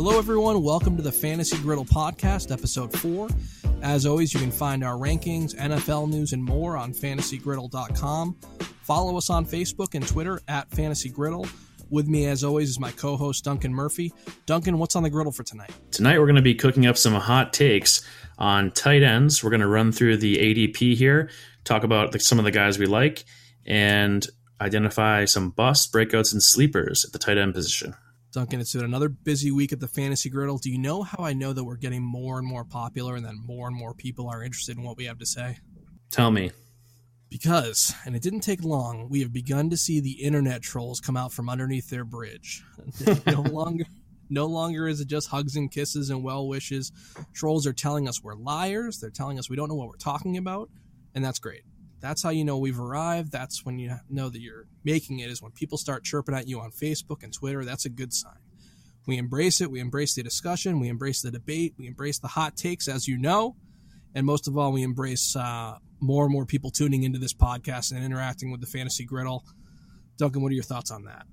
Hello, everyone. Welcome to the Fantasy Griddle Podcast, Episode 4. As always, you can find our rankings, NFL news, and more on fantasygriddle.com. Follow us on Facebook and Twitter at Fantasy Griddle. With me, as always, is my co-host, Duncan Murphy. Duncan, what's on the griddle for tonight? Tonight, we're going to be cooking up some hot takes on tight ends. We're going to run through the ADP here, talk about some of the guys we like, and identify some busts, breakouts, and sleepers at the tight end position. Duncan, it's been another busy week at the Fantasy Griddle. Do you know how I know that we're getting more and more popular and that more and more people are interested in what we have to say? Tell me. Because, and it didn't take long, we have begun to see the internet trolls come out from underneath their bridge. No longer is it just hugs and kisses and well wishes. Trolls are telling us we're liars. They're telling us we don't know what we're talking about, and that's great. That's how you know we've arrived. That's when you know that you're making it, is when people start chirping at you on Facebook and Twitter. That's a good sign. We embrace it. We embrace the discussion. We embrace the debate. We embrace the hot takes, as you know. And most of all, we embrace more and more people tuning into this podcast and interacting with the Fantasy Griddle. Duncan, what are your thoughts on that?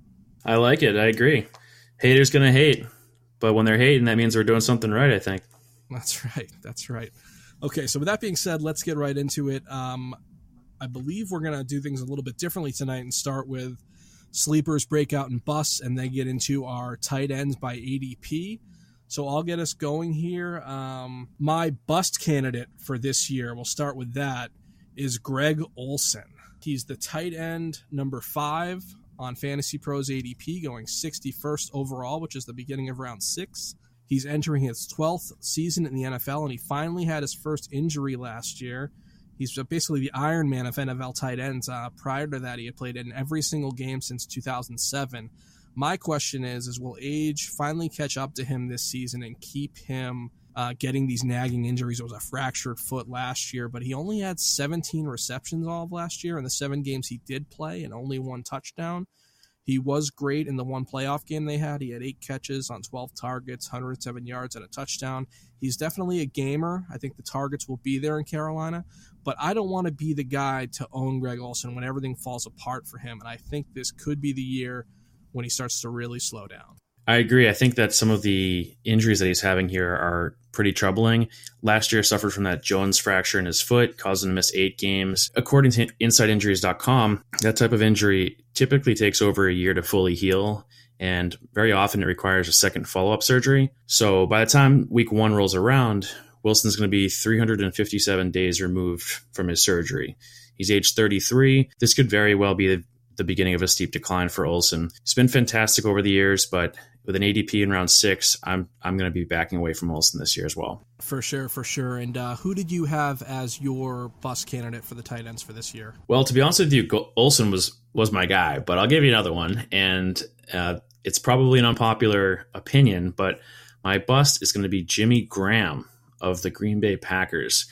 I like it. I agree. Haters going to hate. But when they're hating, that means we're doing something right, I think. That's right. That's right. Okay, so with that being said, let's get right into it. I believe we're going to do things a little bit differently tonight and start with sleepers, breakout, and busts, and then get into our tight ends by ADP. So I'll get us going here. My bust candidate for this year, we'll start with that, is Greg Olsen. He's the tight end number 5 on Fantasy Pros ADP, going 61st overall, which is the beginning of round 6. He's entering his 12th season in the NFL, and he finally had his first injury last year. He's basically the Iron Man of NFL tight ends. Prior to that, he had played in every single game since 2007. My question is will age finally catch up to him this season and keep him getting these nagging injuries? It was a fractured foot last year, but he only had 17 receptions all of last year in the 7 games he did play and only 1 touchdown. He was great in the 1 playoff game they had. He had 8 catches on 12 targets, 107 yards, and a touchdown. He's definitely a gamer. I think the targets will be there in Carolina, but I don't want to be the guy to own Greg Olsen when everything falls apart for him, and I think this could be the year when he starts to really slow down. I agree. I think that some of the injuries that he's having here are pretty troubling. Last year suffered from that Jones fracture in his foot, caused him to miss 8 games. According to InsideInjuries.com, that type of injury typically takes over a year to fully heal, and very often it requires a second follow-up surgery. So by the time week 1 rolls around, Wilson's going to be 357 days removed from his surgery. He's age 33. This could very well be the beginning of a steep decline for Olsen. He's been fantastic over the years, but with an ADP in round 6, I'm going to be backing away from Olsen this year as well. For sure, for sure. And who did you have as your bust candidate for the tight ends for this year? Well, to be honest with you, Olsen was my guy, but I'll give you another one. And it's probably an unpopular opinion, but my bust is going to be Jimmy Graham of the Green Bay Packers.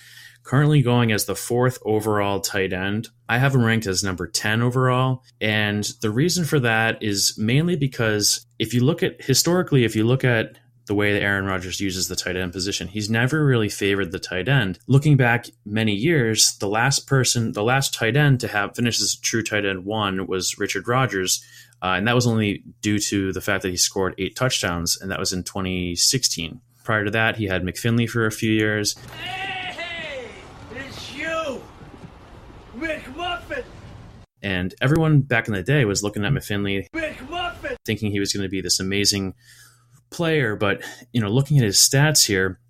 Currently going as the 4th overall tight end. I have him ranked as number 10 overall. And the reason for that is mainly because if you look at the way that Aaron Rodgers uses the tight end position, he's never really favored the tight end. Looking back many years, the last tight end to have finished as a true tight end 1 was Richard Rodgers. And that was only due to the fact that he scored 8 touchdowns, and that was in 2016. Prior to that, he had McFinley for a few years. McMuffin! And everyone back in the day was looking at McFinley, McMuffin! thinking he was going to be this amazing player. But, looking at his stats here,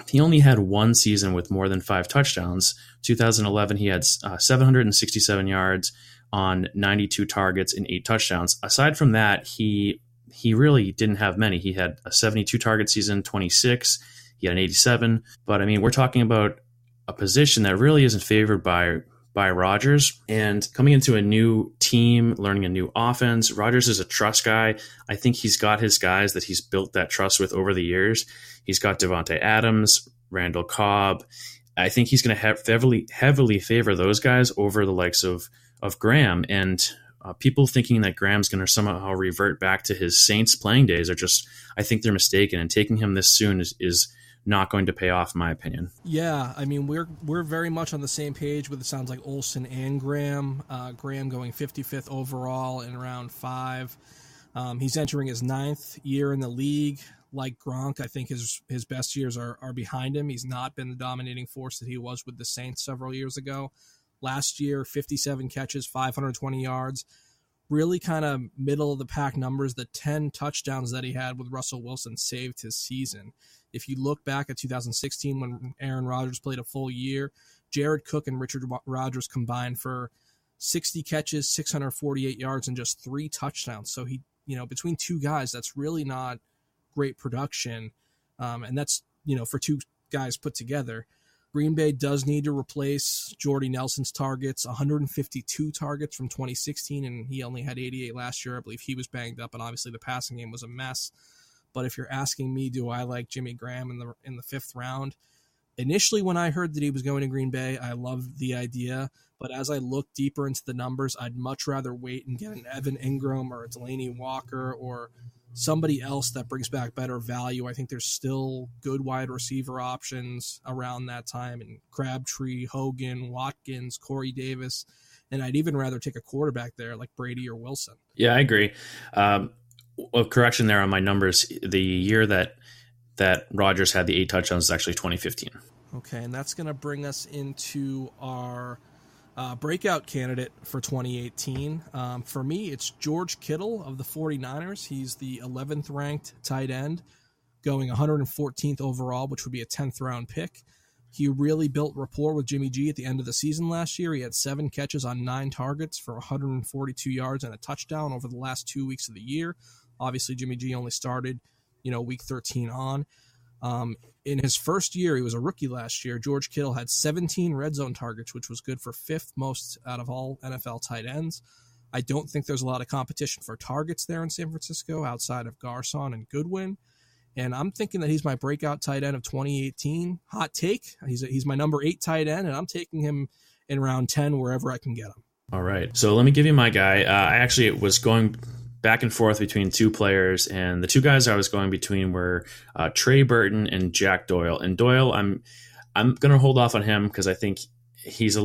he only had 1 season with more than 5 touchdowns. 2011, he had 767 yards on 92 targets and 8 touchdowns. Aside from that, he really didn't have many. He had a 72 target season, 26. He had an 87. But, we're talking about a position that really isn't favored by Rodgers, and coming into a new team, learning a new offense. Rodgers is a trust guy. I think he's got his guys that he's built that trust with over the years. He's got Devontae Adams, Randall Cobb. I think he's going to heavily favor those guys over the likes of Graham. And people thinking that Graham's going to somehow revert back to his Saints playing days I think they're mistaken. And taking him this soon is not going to pay off, in my opinion. Yeah, we're very much on the same page with, it sounds like, Olsen and Graham. Graham going 55th overall in round 5. He's entering his 9th year in the league. like Gronk, I think his best years are behind him. He's not been the dominating force that he was with the Saints several years ago. Last year, 57 catches, 520 yards, really kind of middle of the pack numbers. The 10 touchdowns that he had with Russell Wilson saved his season. If you look back at 2016 when Aaron Rodgers played a full year, Jared Cook and Richard Rodgers combined for 60 catches, 648 yards, and just 3 touchdowns. So he, between two guys, that's really not great production. And that's, for two guys put together. Green Bay does need to replace Jordy Nelson's targets, 152 targets from 2016, and he only had 88 last year. I believe he was banged up, and obviously the passing game was a mess. But if you're asking me, do I like Jimmy Graham in the 5th round? Initially, when I heard that he was going to Green Bay, I loved the idea. But as I look deeper into the numbers, I'd much rather wait and get an Evan Ingram or a Delaney Walker or somebody else that brings back better value. I think there's still good wide receiver options around that time, and Crabtree, Hogan, Watkins, Corey Davis, and I'd even rather take a quarterback there like Brady or Wilson. Yeah, I agree. A correction there on my numbers. The year that Rodgers had the 8 touchdowns is actually 2015. Okay, and that's going to bring us into our breakout candidate for 2018. For me, it's George Kittle of the 49ers. He's the 11th ranked tight end, going 114th overall, which would be a 10th round pick. He really built rapport with Jimmy G at the end of the season last year. He had 7 catches on 9 targets for 142 yards and a touchdown over the last 2 weeks of the year. Obviously, Jimmy G only started, week 13 on. In his first year, he was a rookie last year, George Kittle had 17 red zone targets, which was good for 5th most out of all NFL tight ends. I don't think there's a lot of competition for targets there in San Francisco outside of Garcon and Goodwin. And I'm thinking that he's my breakout tight end of 2018. Hot take. He's my number 8 tight end, and I'm taking him in round 10 wherever I can get him. All right. So let me give you my guy. I actually was going back and forth between 2 players, and the 2 guys I was going between were Trey Burton and Jack Doyle. And Doyle, I'm going to hold off on him because I think he's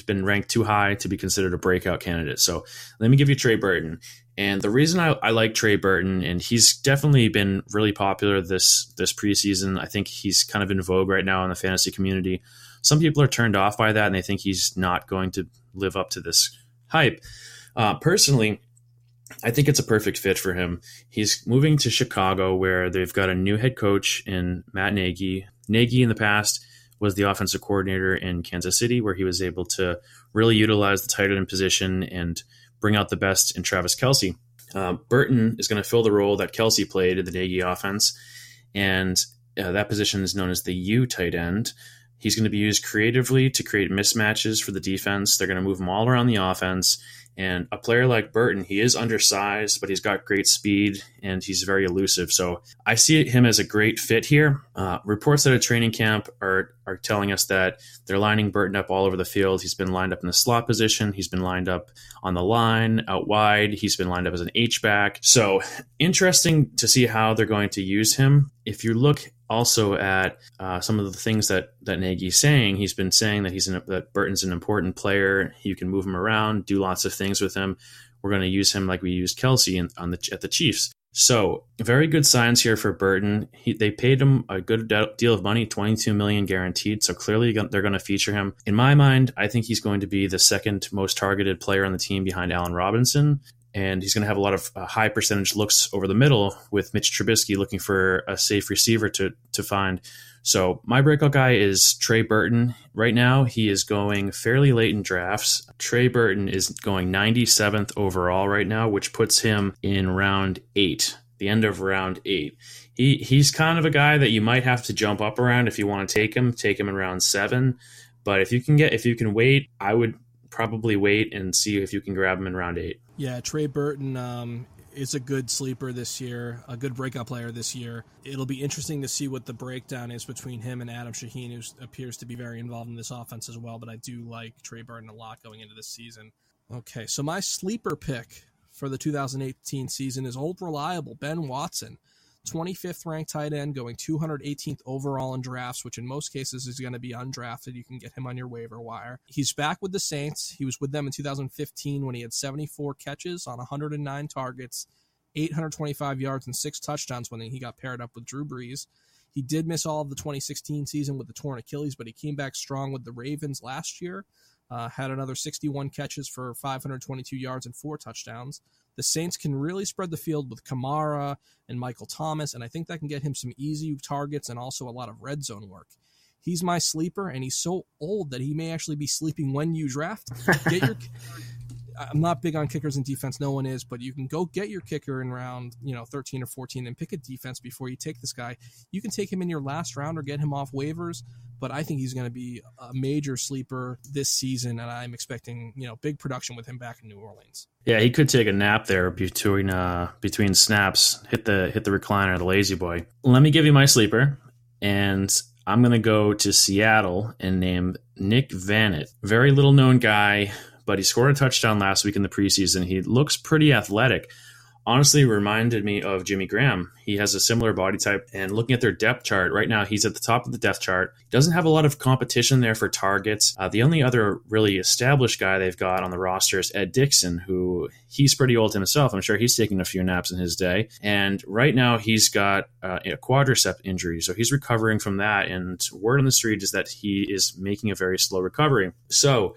been ranked too high to be considered a breakout candidate. So let me give you Trey Burton. And the reason I like Trey Burton, and he's definitely been really popular this preseason. I think he's kind of in vogue right now in the fantasy community. Some people are turned off by that, and they think he's not going to live up to this hype. Personally, I think it's a perfect fit for him. He's moving to Chicago, where they've got a new head coach in Matt Nagy. Nagy in the past was the offensive coordinator in Kansas City, where he was able to really utilize the tight end position and bring out the best in Travis Kelce. Burton is going to fill the role that Kelce played in the Nagy offense, and that position is known as the U tight end. He's going to be used creatively to create mismatches for the defense. They're going to move him all around the offense. And a player like Burton, he is undersized, but he's got great speed and he's very elusive. So I see him as a great fit here. Reports at a training camp are telling us that they're lining Burton up all over the field. He's been lined up in the slot position. He's been lined up on the line, out wide. He's been lined up as an H-back. So interesting to see how they're going to use him. If you look also at some of the things that Nagy's saying, he's been saying that that Burton's an important player. You can move him around, do lots of things with him. We're going to use him like we used Kelce at the Chiefs. So very good signs here for Burton. They paid him a good deal of money, $22 million guaranteed. So clearly they're going to feature him. In my mind, I think he's going to be the 2nd most targeted player on the team behind Allen Robinson. And he's going to have a lot of high percentage looks over the middle with Mitch Trubisky looking for a safe receiver to find. So my breakout guy is Trey Burton. Right now, he is going fairly late in drafts. Trey Burton is going 97th overall right now, which puts him in round 8, the end of round 8. He's kind of a guy that you might have to jump up around if you want to take him in round 7. But if you can wait, I would probably wait and see if you can grab him in round 8. Yeah, Trey Burton is a good sleeper this year, a good breakout player this year. It'll be interesting to see what the breakdown is between him and Adam Shaheen, who appears to be very involved in this offense as well, but I do like Trey Burton a lot going into this season. Okay, so my sleeper pick for the 2018 season is old reliable Ben Watson. 25th ranked tight end, going 218th overall in drafts, which in most cases is going to be undrafted. You can get him on your waiver wire. He's back with the Saints. He was with them in 2015 when he had 74 catches on 109 targets, 825 yards and 6 touchdowns when he got paired up with Drew Brees. He did miss all of the 2016 season with the torn Achilles, but he came back strong with the Ravens last year. Had another 61 catches for 522 yards and 4 touchdowns. The Saints can really spread the field with Kamara and Michael Thomas, and I think that can get him some easy targets and also a lot of red zone work. He's my sleeper, and he's so old that he may actually be sleeping when you draft. I'm not big on kickers and defense. No one is, but you can go get your kicker in round 13 or 14 and pick a defense before you take this guy. You can take him in your last round or get him off waivers, but I think he's going to be a major sleeper this season, and I'm expecting big production with him back in New Orleans. Yeah, he could take a nap there between snaps, hit the recliner, the lazy boy. Let me give you my sleeper, and I'm going to go to Seattle and name Nick Vannett. Very little known guy, but he scored a touchdown last week in the preseason. He looks pretty athletic. Honestly, reminded me of Jimmy Graham. He has a similar body type, and looking at their depth chart right now, he's at the top of the depth chart. Doesn't have a lot of competition there for targets. The only other really established guy they've got on the roster is Ed Dixon, who he's pretty old himself. I'm sure he's taken a few naps in his day. And right now he's got a quadricep injury, so he's recovering from that. And word on the street is that he is making a very slow recovery. So,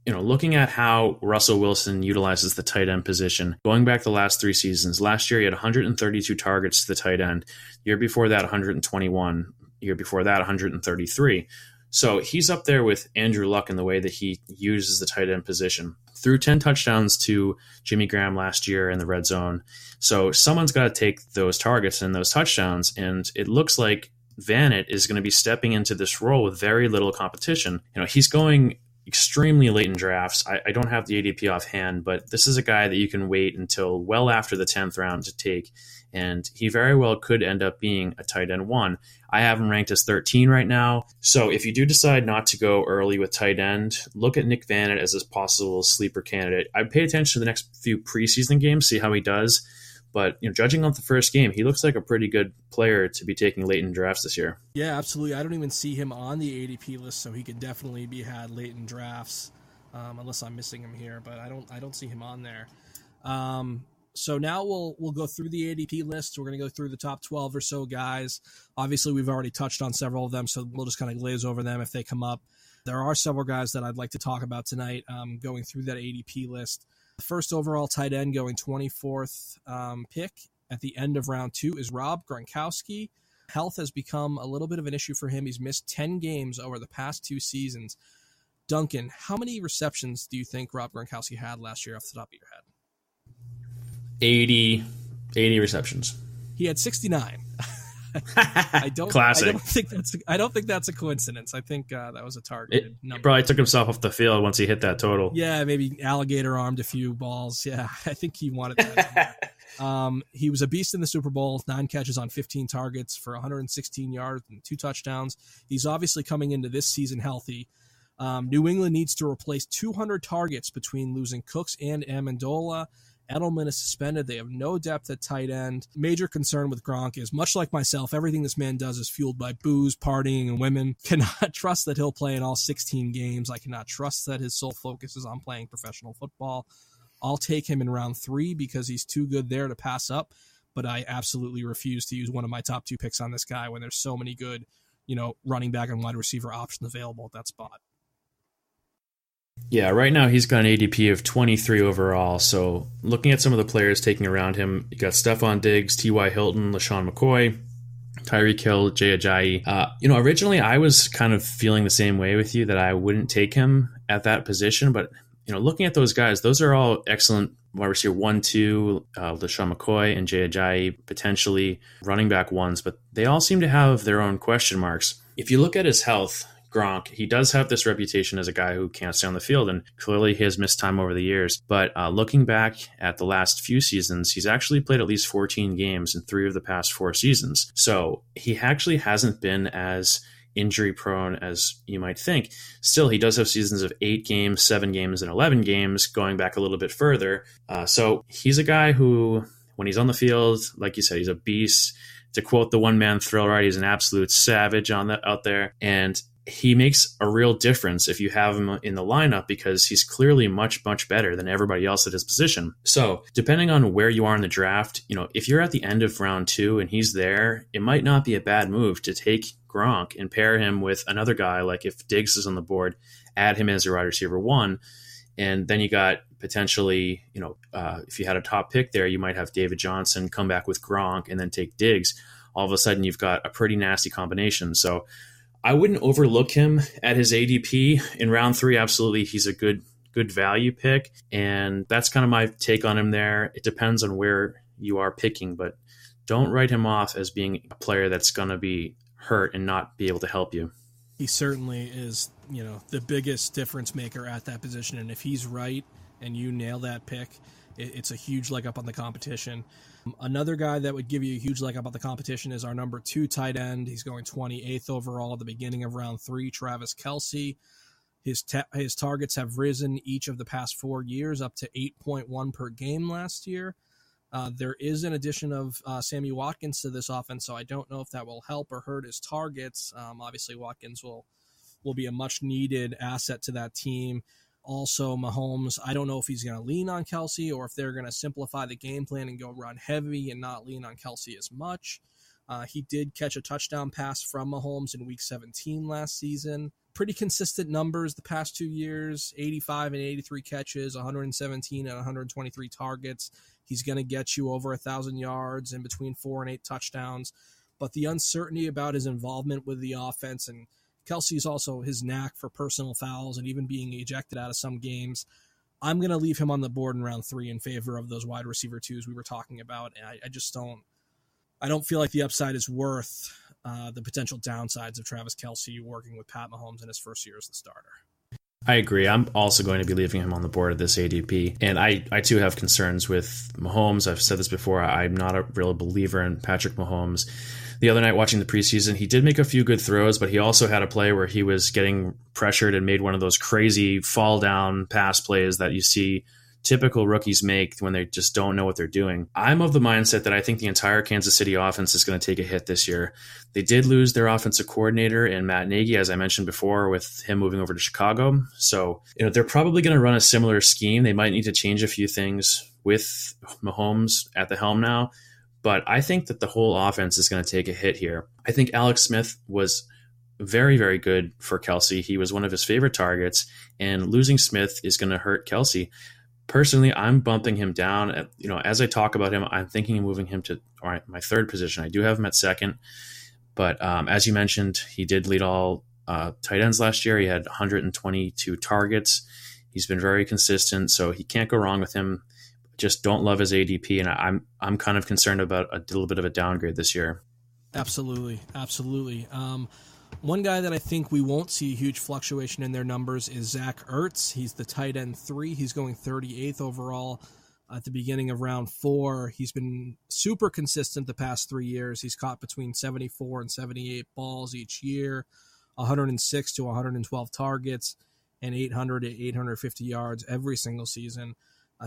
looking at how Russell Wilson utilizes the tight end position, going back the last 3 seasons, last year he had 132 targets to the tight end. Year before that, 121. Year before that, 133. So he's up there with Andrew Luck in the way that he uses the tight end position. Threw 10 touchdowns to Jimmy Graham last year in the red zone. So someone's got to take those targets and those touchdowns, and it looks like Vannett is going to be stepping into this role with very little competition. He's going extremely late in drafts. I don't have the ADP offhand, but this is a guy that you can wait until well after the 10th round to take, and he very well could end up being a tight end 1. I have him ranked as 13 right now, so if you do decide not to go early with tight end, look at Nick Vannett as a possible sleeper candidate. I'd pay attention to the next few preseason games, see how he does, but judging off the first game, he looks like a pretty good player to be taking late in drafts this year. Yeah, absolutely. I don't even see him on the ADP list, so he could definitely be had late in drafts, unless I'm missing him here. But I don't see him on there. So now we'll go through the ADP list. We're going to go through the top 12 or so guys. Obviously, we've already touched on several of them, so we'll just kind of glaze over them if they come up. There are several guys that I'd like to talk about tonight, going through that ADP list. The first overall tight end going 24th pick at the end of round 2 is Rob Gronkowski. Health has become a little bit of an issue for him. He's missed 10 games over the past 2 seasons. Duncan, how many receptions do you think Rob Gronkowski had last year off the top of your head? 80 receptions. He had 69. Classic. I don't think that's a coincidence. I think that was a targeted number. He probably took himself off the field once he hit that total. Yeah, maybe alligator armed a few balls. Yeah, I think he wanted that. He was a beast in the Super Bowl, 9 catches on 15 targets for 116 yards and 2 touchdowns. He's obviously coming into this season healthy. New England needs to replace 200 targets between losing Cooks and Amendola. Edelman is suspended. They have no depth at tight end. Major concern with Gronk is, much like myself, everything this man does is fueled by booze, partying, and women. Cannot trust that he'll play in all 16 games. I cannot trust that his sole focus is on playing professional football. I'll take him in round 3 because he's too good there to pass up, but I absolutely refuse to use one of my top 2 picks on this guy when there's so many good, running back and wide receiver options available at that spot. Yeah, right now he's got an ADP of 23 overall. So looking at some of the players taking around him, you got Stephon Diggs, T.Y. Hilton, LaShawn McCoy, Tyreek Hill, Jay Ajayi. Originally I was kind of feeling the same way with you that I wouldn't take him at that position. But, looking at those guys, those are all excellent wide receiver 1, 2, LaShawn McCoy and Jay Ajayi, potentially running back 1s. But they all seem to have their own question marks. If you look at his health, Gronk, he does have this reputation as a guy who can't stay on the field, and clearly he has missed time over the years. But looking back at the last few seasons, he's actually played at least 14 games in 3 of the past 4 seasons. So he actually hasn't been as injury prone as you might think. Still, he does have seasons of 8 games, 7 games, and 11 games, going back a little bit further. So he's a guy who, when he's on the field, like you said, he's a beast. To quote the one-man thrill, right? He's an absolute savage out there. And he makes a real difference if you have him in the lineup because he's clearly much, much better than everybody else at his position. So depending on where you are in the draft, if you're at the end of round 2 and he's there, it might not be a bad move to take Gronk and pair him with another guy. Like if Diggs is on the board, add him as your wide receiver 1. And then you got potentially, if you had a top pick there, you might have David Johnson come back with Gronk and then take Diggs. All of a sudden you've got a pretty nasty combination. So I wouldn't overlook him at his ADP in round 3. Absolutely, he's a good value pick, and that's kind of my take on him there. It depends on where you are picking, but don't write him off as being a player that's going to be hurt and not be able to help you. He certainly is, the biggest difference maker at that position, and if he's right and you nail that pick, it's a huge leg up on the competition. Another guy that would give you a huge leg up on the competition is our number 2 tight end. He's going 28th overall at the beginning of round 3, Travis Kelce. His targets have risen each of the past 4 years up to 8.1 per game last year. There is an addition of Sammy Watkins to this offense, so I don't know if that will help or hurt his targets. Obviously, Watkins will be a much-needed asset to that team. Also, Mahomes, I don't know if he's going to lean on Kelce or if they're going to simplify the game plan and go run heavy and not lean on Kelce as much. He did catch a touchdown pass from Mahomes in Week 17 last season. Pretty consistent numbers the past 2 years, 85 and 83 catches, 117 and 123 targets. He's going to get you over 1,000 yards and between 4 and 8 touchdowns. But the uncertainty about his involvement with the offense, and Kelce's also his knack for personal fouls and even being ejected out of some games, I'm going to leave him on the board in round 3 in favor of those wide receiver 2s we were talking about. And I just don't feel like the upside is worth the potential downsides of Travis Kelce working with Pat Mahomes in his first year as the starter. I agree. I'm also going to be leaving him on the board at this ADP. And I too have concerns with Mahomes. I've said this before. I'm not a real believer in Patrick Mahomes. The other night watching the preseason, he did make a few good throws, but he also had a play where he was getting pressured and made one of those crazy fall down pass plays that you see typical rookies make when they just don't know what they're doing. I'm of the mindset that I think the entire Kansas City offense is going to take a hit this year. They did lose their offensive coordinator in Matt Nagy, as I mentioned before, with him moving over to Chicago. So, they're probably going to run a similar scheme. They might need to change a few things with Mahomes at the helm now, but I think that the whole offense is going to take a hit here. I think Alex Smith was very, very good for Kelce. He was one of his favorite targets, and losing Smith is going to hurt Kelce. Personally, I'm bumping him down. As I talk about him, I'm thinking of moving him to my 3rd position. I do have him at 2nd, but as you mentioned, he did lead all tight ends last year. He had 122 targets. He's been very consistent, so he can't go wrong with him. Just don't love his ADP, and I'm kind of concerned about a little bit of a downgrade this year. Absolutely. One guy that I think we won't see a huge fluctuation in their numbers is Zach Ertz. He's the tight end 3. He's going 38th overall at the beginning of round 4. He's been super consistent the past 3 years. He's caught between 74 and 78 balls each year, 106 to 112 targets, and 800 to 850 yards every single season.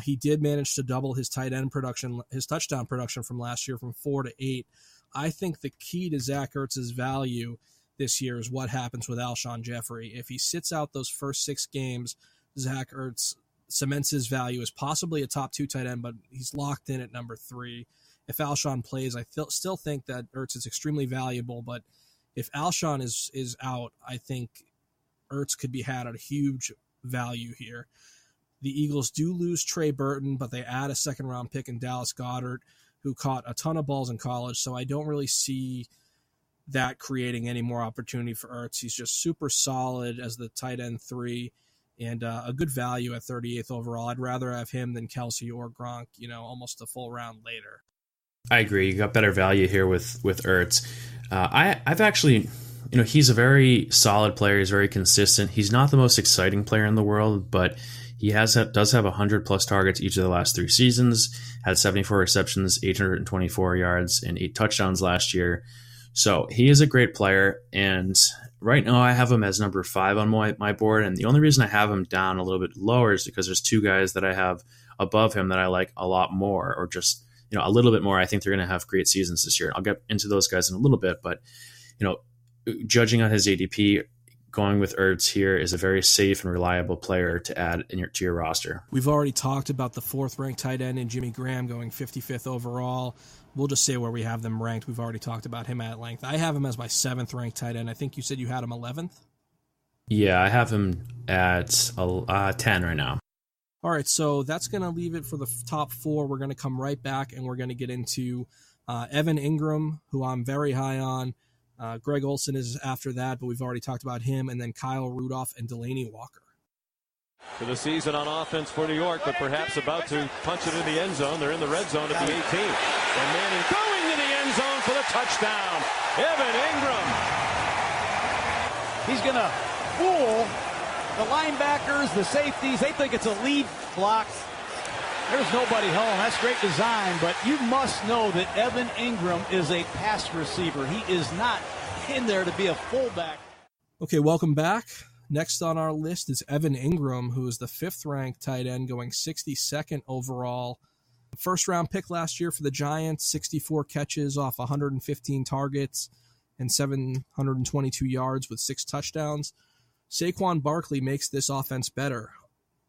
He did manage to double his tight end production, his touchdown production from last year from 4 to 8. I think the key to Zach Ertz's value this year is what happens with Alshon Jeffrey. If he sits out those first 6 games, Zach Ertz cements his value as possibly a top 2 tight end, but he's locked in at number 3. If Alshon plays, I still think that Ertz is extremely valuable, but if Alshon is out, I think Ertz could be had at a huge value here. The Eagles do lose Trey Burton, but they add a 2nd-round pick in Dallas Goedert, who caught a ton of balls in college, so I don't really see that creating any more opportunity for Ertz. He's just super solid as the tight end 3 and a good value at 38th overall. I'd rather have him than Kelce or Gronk, almost a full round later. I agree. You got better value here with Ertz. I've actually, he's a very solid player. He's very consistent. He's not the most exciting player in the world, but he does have 100-plus targets each of the last 3 seasons, had 74 receptions, 824 yards, and 8 touchdowns last year. So he is a great player, and right now I have him as number 5 on my board, and the only reason I have him down a little bit lower is because there's 2 guys that I have above him that I like a lot more, or just a little bit more. I think they're going to have great seasons this year. I'll get into those guys in a little bit, but judging on his ADP, going with Ertz here is a very safe and reliable player to add to your roster. We've already talked about the 4th-ranked tight end in Jimmy Graham going 55th overall. We'll just say where we have them ranked. We've already talked about him at length. I have him as my 7th-ranked tight end. I think you said you had him 11th? Yeah, I have him at 10 right now. All right, so that's going to leave it for the top 4. We're going to come right back, and we're going to get into Evan Ingram, who I'm very high on. Greg Olsen is after that, but we've already talked about him, and then Kyle Rudolph and Delaney Walker. For the season on offense for New York, but perhaps about to punch it in the end zone. They're in the red zone at the 18. And Manning going to the end zone for the touchdown. Evan Ingram. He's going to fool the linebackers, the safeties. They think it's a lead block. There's nobody home. That's great design, but you must know that Evan Ingram is a pass receiver. He is not in there to be a fullback. Okay, welcome back. Next on our list is Evan Ingram, who is the 5th-ranked tight end going 62nd overall. First-round pick last year for the Giants, 64 catches off 115 targets and 722 yards with 6 touchdowns. Saquon Barkley makes this offense better.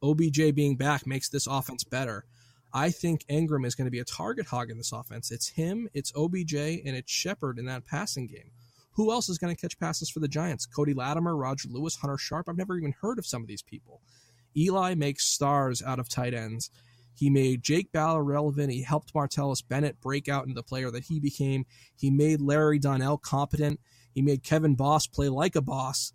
OBJ being back makes this offense better. I think Ingram is going to be a target hog in this offense. It's him, it's OBJ, and it's Shepard in that passing game. Who else is going to catch passes for the Giants? Cody Latimer, Roger Lewis, Hunter Sharp? I've never even heard of some of these people. Eli makes stars out of tight ends. He made Jake Ballard relevant. He helped Martellus Bennett break out into the player that he became. He made Larry Donnell competent. He made Kevin Boss play like a boss.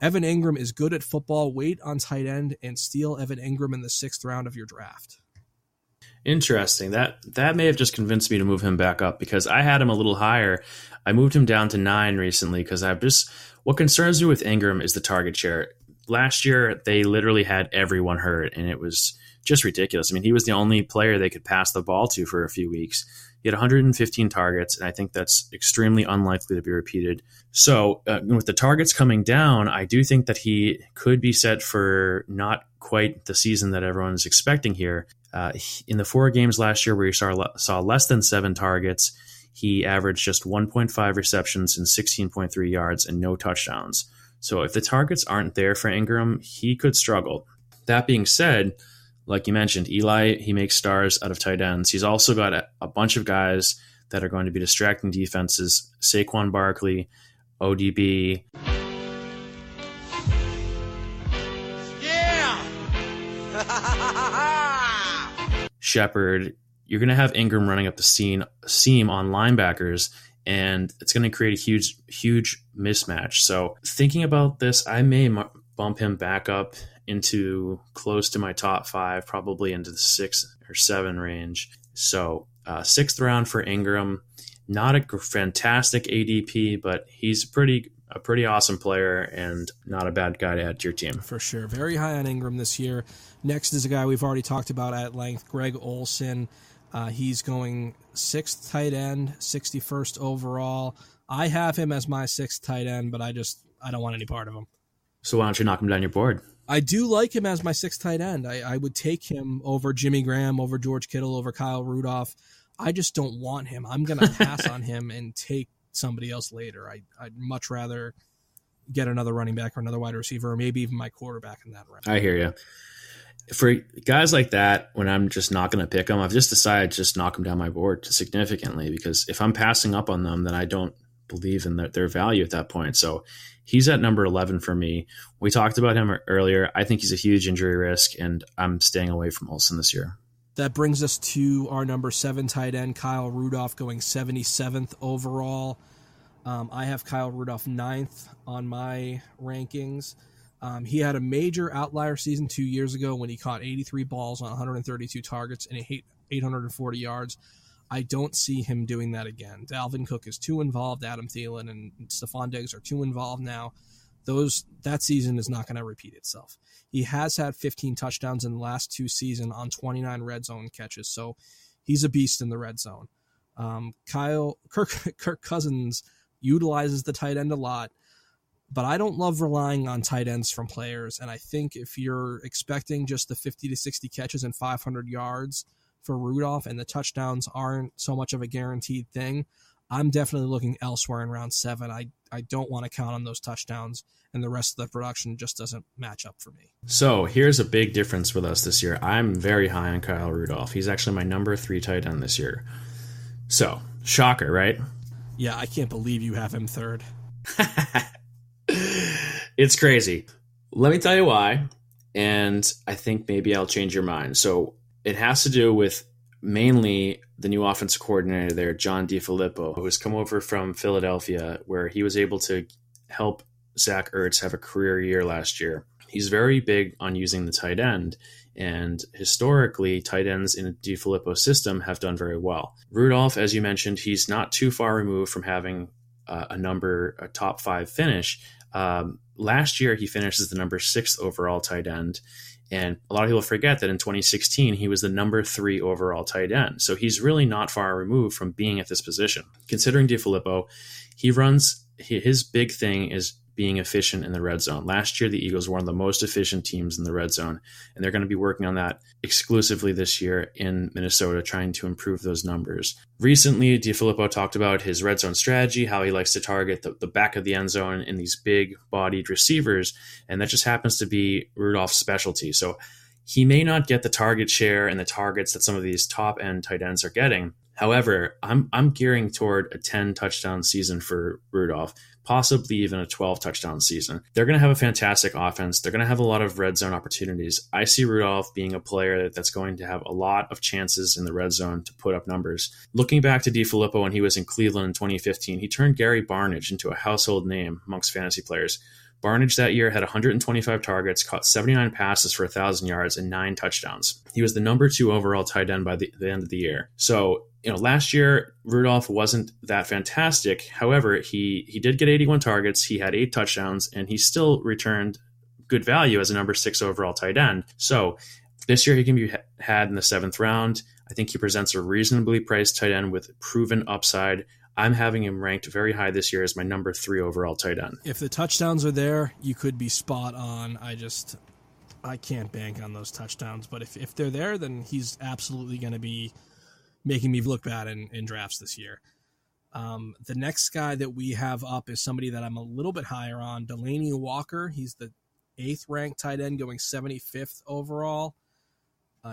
Evan Ingram is good at football. Wait on tight end and steal Evan Ingram in the 6th round of your draft. Interesting. That may have just convinced me to move him back up because I had him a little higher. I moved him down to 9 recently because what concerns me with Ingram is the target share. Last year, they literally had everyone hurt, and it was just ridiculous. I mean, he was the only player they could pass the ball to for a few weeks. He had 115 targets, and I think that's extremely unlikely to be repeated. So with the targets coming down, I do think that he could be set for not quite the season that everyone is expecting here. In the 4 games last year where he saw less than 7 targets, he averaged just 1.5 receptions and 16.3 yards and no touchdowns. So if the targets aren't there for Ingram, he could struggle. That being said, like you mentioned, Eli, he makes stars out of tight ends. He's also got a bunch of guys that are going to be distracting defenses. Saquon Barkley, ODB. Yeah! Shepard. You're going to have Ingram running up the seam on linebackers, and it's going to create a huge mismatch. So thinking about this, I may bump him back up into close to my top 5, probably into the 6 or 7 range. So 6th round for Ingram, not a fantastic ADP, but he's a pretty awesome player and not a bad guy to add to your team. For sure. Very high on Ingram this year. Next is a guy we've already talked about at length, Greg Olsen. He's going 6th tight end, 61st overall. I have him as my 6th tight end, but I don't want any part of him. So why don't you knock him down your board? I do like him as my 6th tight end. I would take him over Jimmy Graham, over George Kittle, over Kyle Rudolph. I just don't want him. I'm going to pass on him and take somebody else later. I'd much rather get another running back or another wide receiver or maybe even my quarterback in that round. I hear you. For guys like that, when I'm just not going to pick them, I've just decided to just knock them down my board significantly because if I'm passing up on them, then I don't believe in their value at that point. So he's at number 11 for me. We talked about him earlier. I think he's a huge injury risk, and I'm staying away from Olsen this year. That brings us to our number 7 tight end, Kyle Rudolph, going 77th overall. I have Kyle Rudolph 9th on my rankings. He had a major outlier season 2 years ago when he caught 83 balls on 132 targets and 840 yards. I don't see him doing that again. Dalvin Cook is too involved. Adam Thielen and Stephon Diggs are too involved now. That season is not going to repeat itself. He has had 15 touchdowns in the last 2 seasons on 29 red zone catches, so he's a beast in the red zone. Kirk Cousins utilizes the tight end a lot, but I don't love relying on tight ends from players, and I think if you're expecting just the 50 to 60 catches and 500 yards for Rudolph and the touchdowns aren't so much of a guaranteed thing, I'm definitely looking elsewhere in round 7. I I don't want to count on those touchdowns, and the rest of the production just doesn't match up for me. So here's a big difference with us this year. I'm very high on Kyle Rudolph. He's actually my number 3 tight end this year. So, shocker, right? Yeah, I can't believe you have him third. It's crazy. Let me tell you why, and I think maybe I'll change your mind. So it has to do with mainly the new offensive coordinator there, John DeFilippo, who has come over from Philadelphia, where he was able to help Zach Ertz have a career year last year. He's very big on using the tight end, and historically, tight ends in a DeFilippo system have done very well. Rudolph, as you mentioned, he's not too far removed from having a top 5 finish. Last year, he finished as the number 6 overall tight end. And a lot of people forget that in 2016, he was the number 3 overall tight end. So he's really not far removed from being at this position. Considering DeFilippo, his big thing is being efficient in the red zone. Last year, the Eagles were one of the most efficient teams in the red zone, and they're going to be working on that exclusively this year in Minnesota, trying to improve those numbers. Recently, DeFilippo talked about his red zone strategy, how he likes to target the back of the end zone in these big-bodied receivers, and that just happens to be Rudolph's specialty. So he may not get the target share and the targets that some of these top-end tight ends are getting. However, I'm gearing toward a 10-touchdown season for Rudolph, possibly even a 12-touchdown season. They're going to have a fantastic offense. They're going to have a lot of red zone opportunities. I see Rudolph being a player that's going to have a lot of chances in the red zone to put up numbers. Looking back to DeFilippo when he was in Cleveland in 2015, he turned Gary Barnidge into a household name amongst fantasy players. Barnidge that year had 125 targets, caught 79 passes for 1,000 yards and 9 touchdowns. He was the number 2 overall tight end by the end of the year. So, last year, Rudolph wasn't that fantastic. However, he did get 81 targets. He had 8 touchdowns, and he still returned good value as a number 6 overall tight end. So this year he can be had in the 7th round. I think he presents a reasonably priced tight end with proven upside. I'm having him ranked very high this year as my number 3 overall tight end. If the touchdowns are there, you could be spot on. I can't bank on those touchdowns, but if they're there, then he's absolutely going to be making me look bad in drafts this year. The next guy that we have up is somebody that I'm a little bit higher on, Delanie Walker. He's the 8th ranked tight end going 75th overall.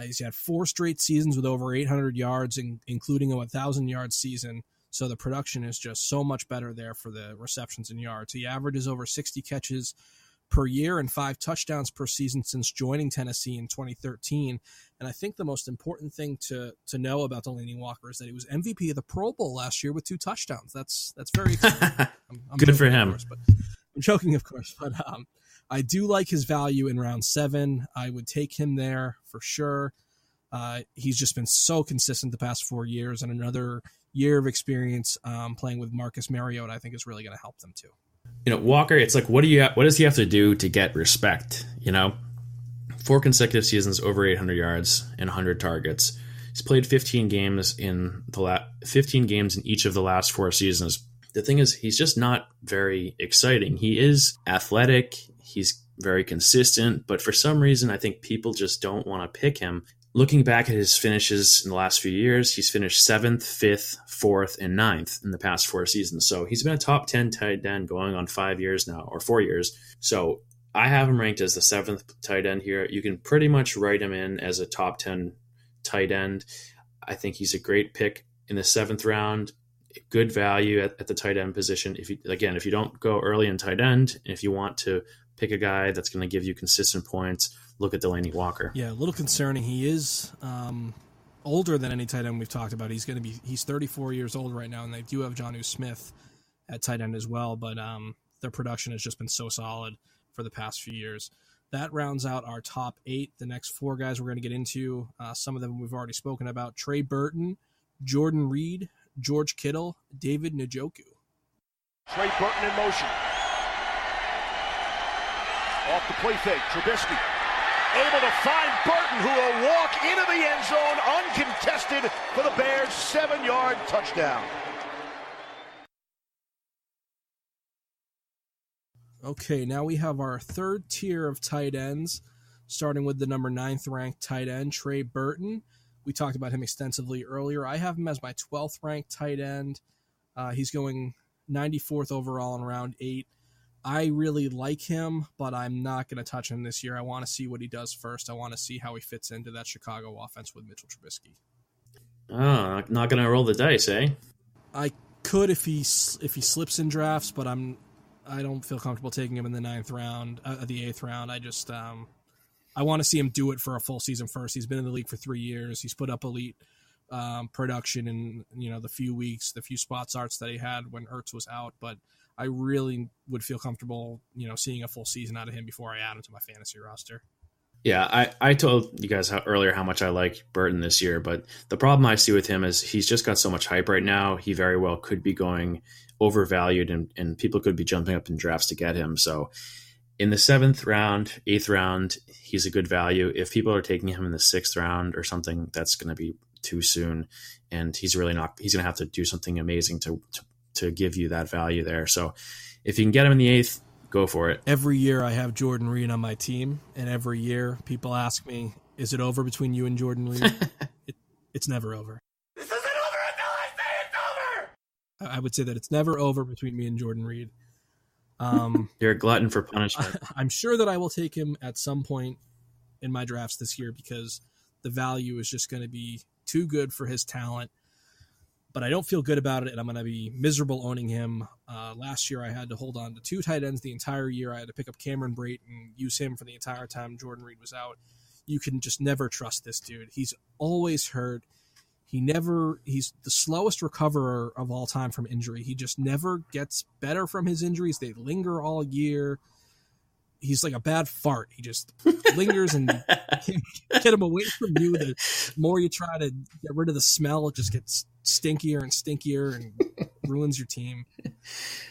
He's had 4 straight seasons with over 800 yards, including a 1,000-yard season. So the production is just so much better there for the receptions and yards. He averages over 60 catches per year and 5 touchdowns per season since joining Tennessee in 2013. And I think the most important thing to know about Delanie Walker is that he was MVP of the Pro Bowl last year with 2 touchdowns. That's very exciting. I'm good for him. I'm joking, of course, but I do like his value in round 7. I would take him there for sure. He's just been so consistent the past 4 years, and another year of experience playing with Marcus Mariota, I think, is really going to help them too. Walker, it's like, what does he have to do to get respect? 4 consecutive seasons over 800 yards and 100 targets. He's played 15 games in each of the last 4 seasons. The thing is, he's just not very exciting. He is athletic. He's very consistent, but for some reason, I think people just don't want to pick him. Looking back at his finishes in the last few years, he's finished 7th, 5th, 4th, and 9th in the past 4 seasons. So he's been a top 10 tight end going on 5 years now, or 4 years. So I have him ranked as the 7th tight end here. You can pretty much write him in as a top 10 tight end. I think he's a great pick in the 7th round. Good value at the tight end position. If you don't go early in tight end, if you want to pick a guy that's going to give you consistent points, look at Delanie Walker. Yeah, a little concerning. He is older than any tight end we've talked about. He's 34 years old right now, and they do have Jonnu Smith at tight end as well, but their production has just been so solid for the past few years. That rounds out our top 8. The next 4 guys we're going to get into, some of them we've already spoken about: Trey Burton, Jordan Reed, George Kittle, David Njoku. Trey Burton in motion. Off the play fake, Trubisky able to find Burton, who will walk into the end zone uncontested for the Bears' 7-yard touchdown. Okay, now we have our 3rd tier of tight ends, starting with the number 9th ranked tight end, Trey Burton. We talked about him extensively earlier. I have him as my 12th ranked tight end. He's going 94th overall in round 8. I really like him, but I'm not going to touch him this year. I want to see what he does first. I want to see how he fits into that Chicago offense with Mitchell Trubisky. Oh, not going to roll the dice, eh? I could if he slips in drafts, but I don't feel comfortable taking him in the 9th round, the 8th round. I just I want to see him do it for a full season first. He's been in the league for 3 years. He's put up elite production in the few spot starts that he had when Ertz was out, but I really would feel comfortable seeing a full season out of him before I add him to my fantasy roster. Yeah, I told you guys earlier how much I like Burton this year, but the problem I see with him is he's just got so much hype right now. He very well could be going overvalued, and people could be jumping up in drafts to get him. So in the 7th round, 8th round, he's a good value. If people are taking him in the 6th round or something, that's going to be too soon, and he's really not. He's going to have to do something amazing to give you that value there. So if you can get him in the 8th, go for it. Every year I have Jordan Reed on my team, and every year people ask me, is it over between you and Jordan Reed? It's never over. This isn't over until I say it's over! I would say that it's never over between me and Jordan Reed. You're a glutton for punishment. I'm sure that I will take him at some point in my drafts this year because the value is just going to be too good for his talent. But I don't feel good about it, and I'm going to be miserable owning him. Last year, I had to hold on to 2 tight ends the entire year. I had to pick up Cameron Brate and use him for the entire time Jordan Reed was out. You can just never trust this dude. He's always hurt. He's the slowest recoverer of all time from injury. He just never gets better from his injuries. They linger all year. He's like a bad fart. He just lingers and can't get him away from you. The more you try to get rid of the smell, it just gets stinkier and stinkier and ruins your team.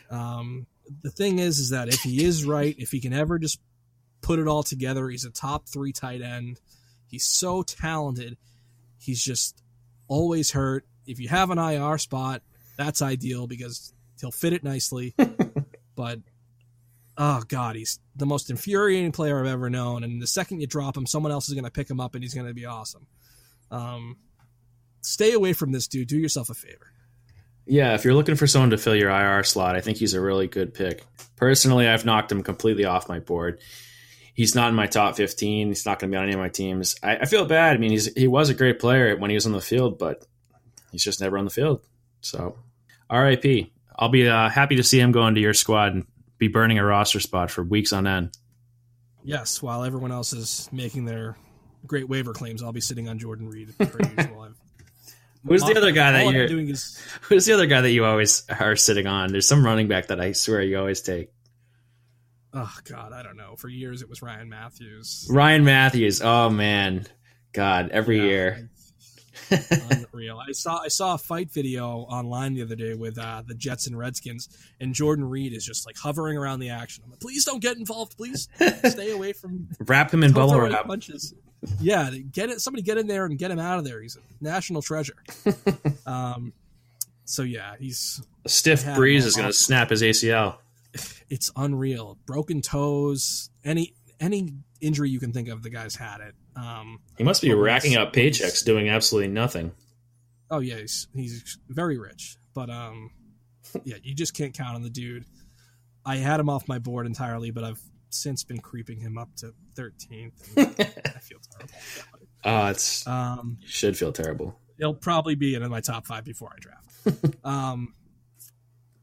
The thing is that if he is right, if he can ever just put it all together, he's a top 3 tight end. He's so talented. He's just always hurt. If you have an IR spot, that's ideal because he'll fit it nicely. But oh, God, he's the most infuriating player I've ever known. And the second you drop him, someone else is going to pick him up, and he's going to be awesome. Stay away from this dude. Do yourself a favor. Yeah, if you're looking for someone to fill your IR slot, I think he's a really good pick. Personally, I've knocked him completely off my board. He's not in my top 15. He's not going to be on any of my teams. I feel bad. I mean, he was a great player when he was on the field, but he's just never on the field. So, RIP. I'll be happy to see him go into your squad and be burning a roster spot for weeks on end. Yes, while everyone else is making their great waiver claims, I'll be sitting on Jordan Reed per usual. Who's the other guy that Who's the other guy that you always are sitting on? There's some running back that I swear you always take. Oh God, I don't know. For years it was Ryan Matthews. Ryan Matthews. Oh man, God, every year. Unreal. I saw a fight video online the other day with the Jets and Redskins, and Jordan Reed is just like hovering around the action. I'm like, please don't get involved. Please stay away from. Wrap him in bubble wrap. Punches. Yeah, somebody get in there and get him out of there. He's a national treasure. So yeah, he's a stiff breeze is going to snap his ACL. It's unreal. Broken toes, any injury you can think of, the guy's had it. He must be racking up paychecks doing absolutely nothing. Oh yeah, he's very rich, but yeah, you just can't count on the dude. I had him off my board entirely, but I've since been creeping him up to 13th. I feel terrible. You should feel terrible. He'll probably be in my top 5 before I draft.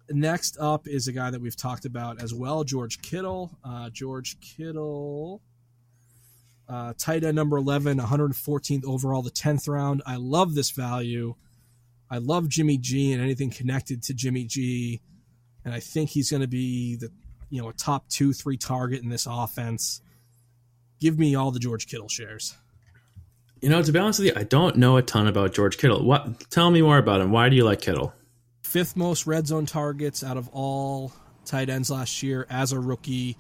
Next up is a guy that we've talked about as well, George Kittle. Tight end number 11, 114th overall, the 10th round. I love this value. I love Jimmy G and anything connected to Jimmy G, and I think he's going to be a top 2-3 target in this offense. Give me all the George Kittle shares. To be honest with you, I don't know a ton about George Kittle. Tell me more about him. Why do you like Kittle? 5th most red zone targets out of all tight ends last year as a rookie.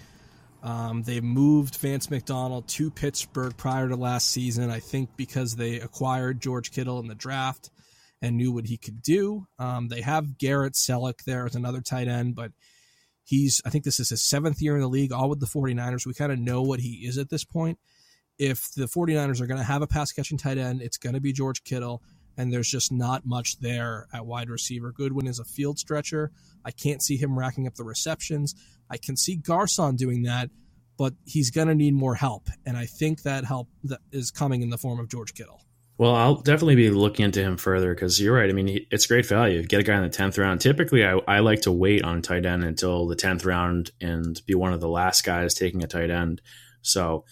They moved Vance McDonald to Pittsburgh prior to last season, I think because they acquired George Kittle in the draft and knew what he could do. They have Garrett Selleck there as another tight end, but I think this is his 7th year in the league, all with the 49ers. We kind of know what he is at this point. If the 49ers are going to have a pass-catching tight end, it's going to be George Kittle. and there's just not much there at wide receiver. Goodwin is a field stretcher. I can't see him racking up the receptions. I can see Garcon doing that, but he's going to need more help, and I think that help that is coming in the form of George Kittle. Well, I'll definitely be looking into him further because you're right. I mean, it's great value. Get a guy in the 10th round. Typically, I like to wait on tight end until the 10th round and be one of the last guys taking a tight end. So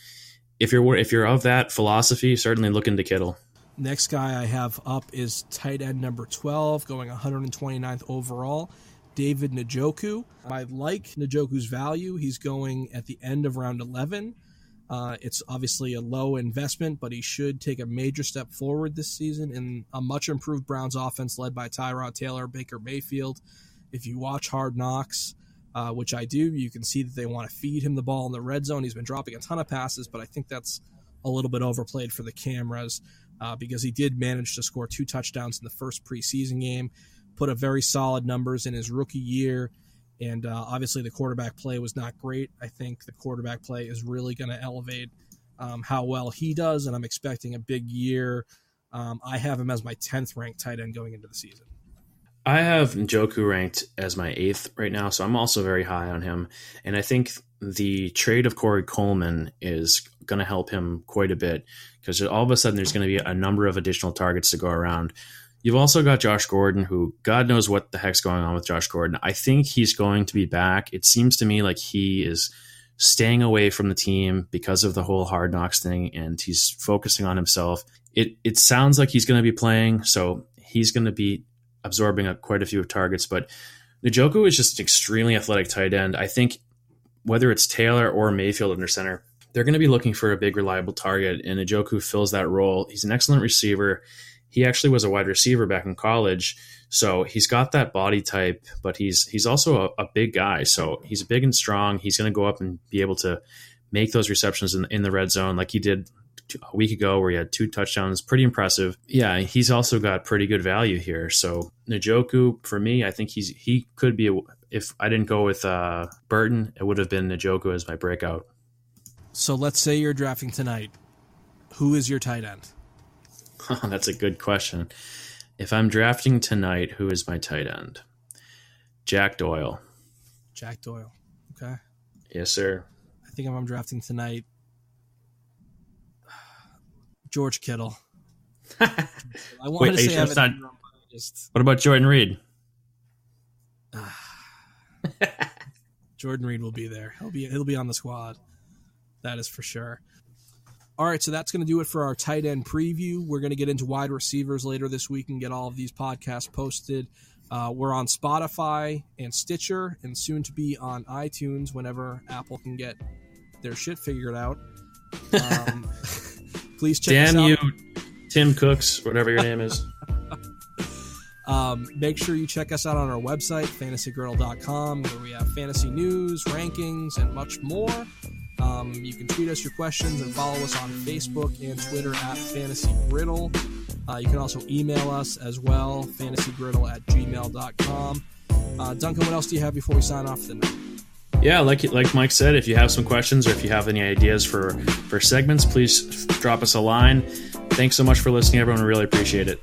if you're of that philosophy, certainly look into Kittle. Next guy I have up is tight end number 12, going 129th overall, David Njoku. I like Njoku's value. He's going at the end of round 11. It's obviously a low investment, but he should take a major step forward this season in a much improved Browns offense led by Tyrod Taylor, Baker Mayfield. If you watch Hard Knocks, which I do, you can see that they want to feed him the ball in the red zone. He's been dropping a ton of passes, but I think that's a little bit overplayed for the cameras because he did manage to score 2 touchdowns in the first preseason game, put up very solid numbers in his rookie year. And obviously the quarterback play was not great. I think the quarterback play is really going to elevate how well he does, and I'm expecting a big year. I have him as my 10th ranked tight end going into the season. I have Njoku ranked as my 8th right now, so I'm also very high on him. And I think the trade of Corey Coleman is going to help him quite a bit because all of a sudden there's going to be a number of additional targets to go around. You've also got Josh Gordon, who God knows what the heck's going on with Josh Gordon. I think he's going to be back. It seems to me like he is staying away from the team because of the whole Hard Knocks thing, and he's focusing on himself. It sounds like he's going to be playing, so he's going to be absorbing quite a few targets. But Njoku is just an extremely athletic tight end. I think whether it's Taylor or Mayfield under center, they're going to be looking for a big, reliable target, and Njoku fills that role. He's an excellent receiver. He actually was a wide receiver back in college, so he's got that body type, but he's also a big guy. So he's big and strong. He's going to go up and be able to make those receptions in the red zone like he did a week ago where he had 2 touchdowns. Pretty impressive. Yeah, he's also got pretty good value here. So Njoku, for me, I think he could be, if I didn't go with Burton, it would have been Njoku as my breakout. So let's say you're drafting tonight. Who is your tight end? Oh, that's a good question. If I'm drafting tonight, who is my tight end? Jack Doyle. Jack Doyle. Okay. Yes, sir. I think if I'm drafting tonight, George Kittle. I wanted to say Evan Ingram, but I just... What about Jordan Reed? Jordan Reed will be there. He'll be on the squad. That is for sure. All right, so that's going to do it for our tight end preview. We're going to get into wide receivers later this week and get all of these podcasts posted. We're on Spotify and Stitcher and soon to be on iTunes whenever Apple can get their shit figured out. Please check us out. Damn you, Tim Cooks, whatever your name is. Make sure you check us out on our website, fantasygriddle.com, where we have fantasy news, rankings, and much more. You can tweet us your questions and follow us on Facebook and Twitter at fantasygriddle. You can also email us as well, fantasygriddle@gmail.com. Duncan, what else do you have before we sign off tonight? Yeah, like Mike said, if you have some questions or if you have any ideas for segments, please drop us a line. Thanks so much for listening, everyone. We really appreciate it.